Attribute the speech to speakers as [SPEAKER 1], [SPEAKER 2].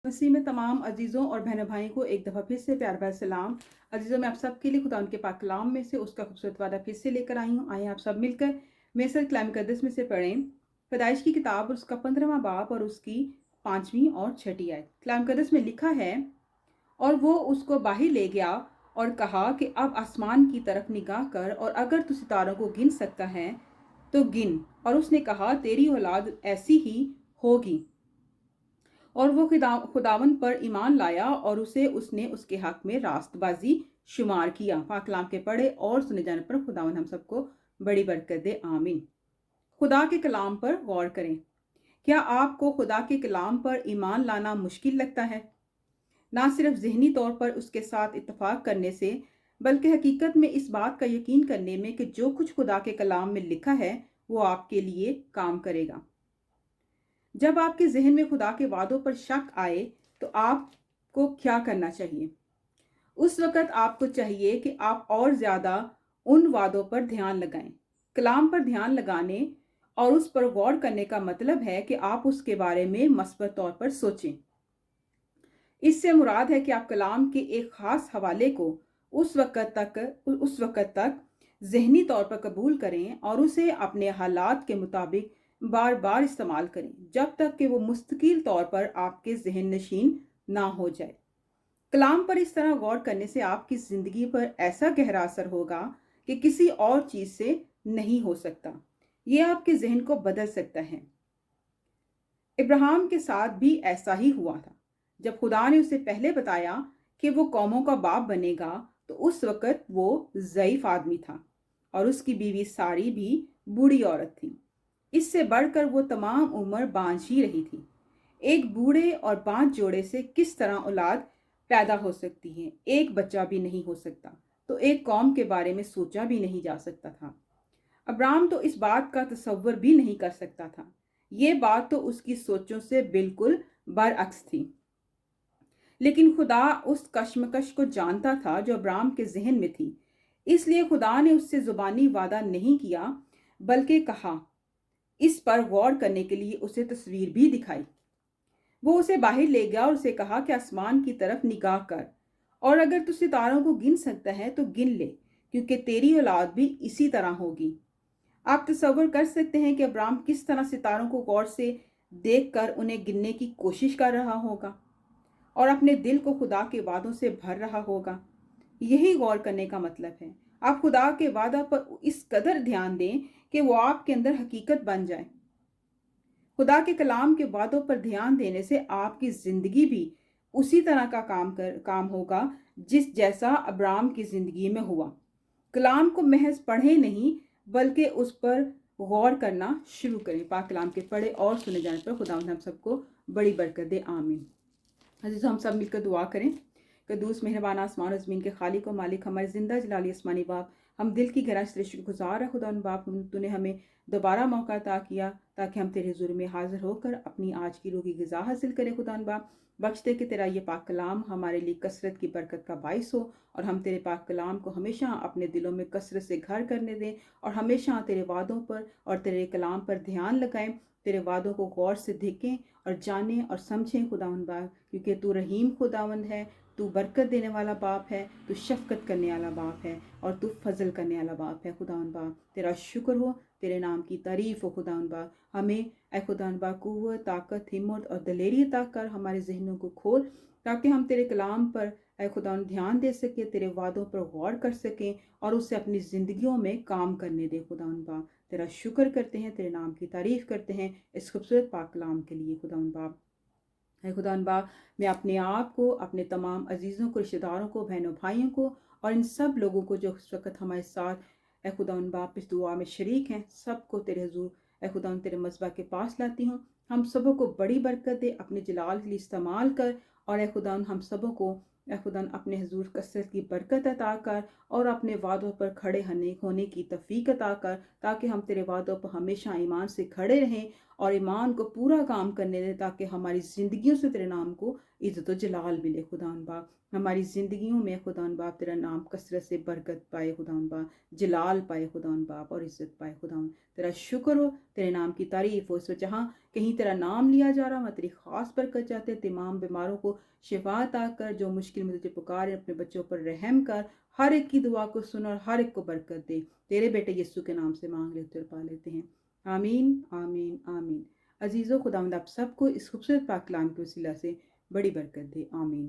[SPEAKER 1] मसीह में तमाम अजीज़ों और बहनों भाइयों को एक दफ़ा फिर से प्यार भरा सलाम। अजीज़ों, मैं आप सबके लिए खुदा उनके पाक कलाम में से उसका खूबसूरत वादा फिर से लेकर आई हूँ। आइए आप सब मिलकर मेरे साथ कलाम मुकद्दस में से पढ़ें पैदाइश की किताब और उसका 15वां बाब और उसकी 5वीं और 6ठी आयत। कलाम मुकद्दस में लिखा है, और वो उसको बाहर ले गया और कहा कि अब आसमान की तरफ निगाह कर, और अगर तू सितारों को गिन सकता है तो गिन। और उसने कहा, तेरी औलाद ऐसी ही होगी। और वो खुदावन पर ईमान लाया और उसने उसके हक में रास्तबाजी शुमार किया। पाक कलाम के पढ़े और सुने जाने पर खुदावन हम सबको बड़ी बरकत दे, आमीन। खुदा के कलाम पर गौर करें। क्या आपको खुदा के कलाम पर ईमान लाना मुश्किल लगता है? ना सिर्फ जहनी तौर पर उसके साथ इत्तफाक करने से, बल्कि हकीकत में इस बात का यकीन करने में कि जो कुछ खुदा के कलाम में लिखा है वो आपके लिए काम करेगा। जब आपके जहन में खुदा के वादों पर शक आए तो आपको क्या करना चाहिए? उस वक़्त आपको चाहिए कि आप और ज़्यादा उन वादों पर ध्यान लगाएं। कलाम पर ध्यान लगाने और उस पर गौर करने का मतलब है कि आप उसके बारे में मस्बत तौर पर सोचें। इससे मुराद है कि आप कलाम के एक ख़ास हवाले को उस वक़्त तक ज़हनी तौर पर कबूल करें और उसे अपने हालात के मुताबिक बार बार इस्तेमाल करें, जब तक कि वो मुस्तकिल तौर पर आपके ज़हन नशीन ना हो जाए। कलाम पर इस तरह गौर करने से आपकी ज़िंदगी पर ऐसा गहरा असर होगा कि किसी और चीज़ से नहीं हो सकता। ये आपके ज़हन को बदल सकता है। इब्राहिम के साथ भी ऐसा ही हुआ था। जब खुदा ने उसे पहले बताया कि वो कौमों का बाप बनेगा, तो उस वक़्त वो ज़ईफ़ आदमी था और उसकी बीवी सारी भी बूढ़ी औरत थी। इससे बढ़कर वो तमाम उम्र बांझ ही रही थी। एक बूढ़े और बांझ जोड़े से किस तरह औलाद पैदा हो सकती है? एक बच्चा भी नहीं हो सकता, तो एक कौम के बारे में सोचा भी नहीं जा सकता था। अब्राहम तो इस बात का तसव्वुर भी नहीं कर सकता था। ये बात तो उसकी सोचों से बिल्कुल बरअक्स थी। लेकिन खुदा उस कश्मकश को जानता था जो अब्राहम के जहन में थी। इसलिए खुदा ने उससे जुबानी वादा नहीं किया, बल्कि कहा, इस पर गौर करने के लिए उसे तस्वीर भी दिखाई। वो उसे बाहर ले गया और उसे कहा कि आसमान की तरफ निगाह कर, और अगर तू सितारों को गिन सकता है तो गिन ले, क्योंकि तेरी औलाद भी इसी तरह होगी। आप तसव्वुर कर सकते हैं कि अब्राहम किस तरह सितारों को गौर से देखकर उन्हें गिनने की कोशिश कर रहा होगा और अपने दिल को खुदा के वादों से भर रहा होगा। यही गौर करने का मतलब है। आप खुदा के वादा पर इस कदर ध्यान दें कि वो आपके अंदर हकीकत बन जाए। खुदा के कलाम के वादों पर ध्यान देने से आपकी जिंदगी भी उसी तरह का काम होगा जिस जैसा अब्राहम की जिंदगी में हुआ। कलाम को महज पढ़े नहीं, बल्कि उस पर गौर करना शुरू करें। पाक कलाम के पढ़े और सुने जाने पर खुदा हम सबको बड़ी बरकत दे, आमीन। अजीज, हम सब मिलकर दुआ करें। कदूस मेहरबान आसमान और ज़मीन के खालिक व मालिक, हमारे ज़िंदा जलाली आसमानी बाप, हम दिल की गहराई से शुक्रगुजार है खुदा उन बाप, तूने हमें दोबारा मौका अता किया ताकि हम तेरे हुज़ूर में हाजिर होकर अपनी आज की रूह की ग़िज़ा हासिल करें। खुदा उन बाप, बख्श दे कि तेरा ये पाक कलाम हमारे लिए कसरत की बरकत का बाइस हो, और हम तेरे पाक कलाम को हमेशा अपने दिलों में कसरत से घर करने दें, और हमेशा तेरे वादों पर और तेरे कलाम पर ध्यान लगाएं, तेरे वादों को गौर से देखें और जानें और समझें खुदावंद बाप, क्योंकि तू रहीम खुदावंद है, तू बरकत देने वाला बाप है, तू शफकत करने वाला बाप है, और तू फजल करने वाला बाप है। खुदावंद बाप, तेरा शुक्र हो, तेरे नाम की तारीफ हो। खुदावंद बाप, हमें ऐ खुदावंद बाप कुव्वत, ताकत, हिम्मत और दलेरी अता कर, हमारे जहनों को खोल ताकि हम तेरे कलाम पर ऐ खुदावंद ध्यान दे सके, तेरे वादों पर गौर कर सकें और उसे अपनी ज़िंदगियों में काम करने दे। खुदावंद बाप, तेरा शुक्र करते हैं, तेरे नाम की तारीफ करते हैं इस खूबसूरत पाक कलाम के लिए। खुदावंद बाप, है खुदावंद बाप, मैं अपने आप को, अपने तमाम अजीज़ों को, रिश्तेदारों को, बहनों भाइयों को और इन सब लोगों को जो इस वक्त हमारे साथ ए खुदावंद बाप इस दुआ में शरीक हैं, सबको तेरे हुजूर ए खुदावंद तेरे मज़बा के पास लाती हूँ। हम सबों को बड़ी बरकत दे, अपने जलाल के लिए इस्तेमाल कर, और ए खुदावंद हम सबों को ए खुदावंद अपने हुजूर कसरत की बरकत अता कर और अपने वादों पर खड़े होने की तौफीक अता कर, ताकि हम तेरे वादों पर हमेशा ईमान से खड़े रहें اور ایمان کو پورا کام کرنے دے تاکہ ہماری زندگیوں سے تیرے نام کو عزت و جلال ملے خداوند باپ. ہماری زندگیوں میں خداوند باپ تیرا نام کثرت سے برکت پائے خداوند باپ، جلال پائے خداوند باپ اور عزت پائے خداوند. تیرا شکر ہو، تیرے نام کی تعریف ہو. اس وقت جہاں کہیں تیرا نام لیا جا رہا، وہاں تیری خاص برکت چاہتے. تمام بیماروں کو شفا عطا کر، جو مشکل میں تجھے پکارے اپنے بچوں پر رحم کر. ہر ایک کی دعا کو سن اور ہر ایک کو برکت دے. تیرے بیٹے یسوع کے نام سے مانگ لیتے اور پا لیتے ہیں، آمین آمین آمین. عزیزو، خداوند آپ سب کو اس خوبصورت پاک کلام کے وسیلہ سے بڑی برکت دے، آمین.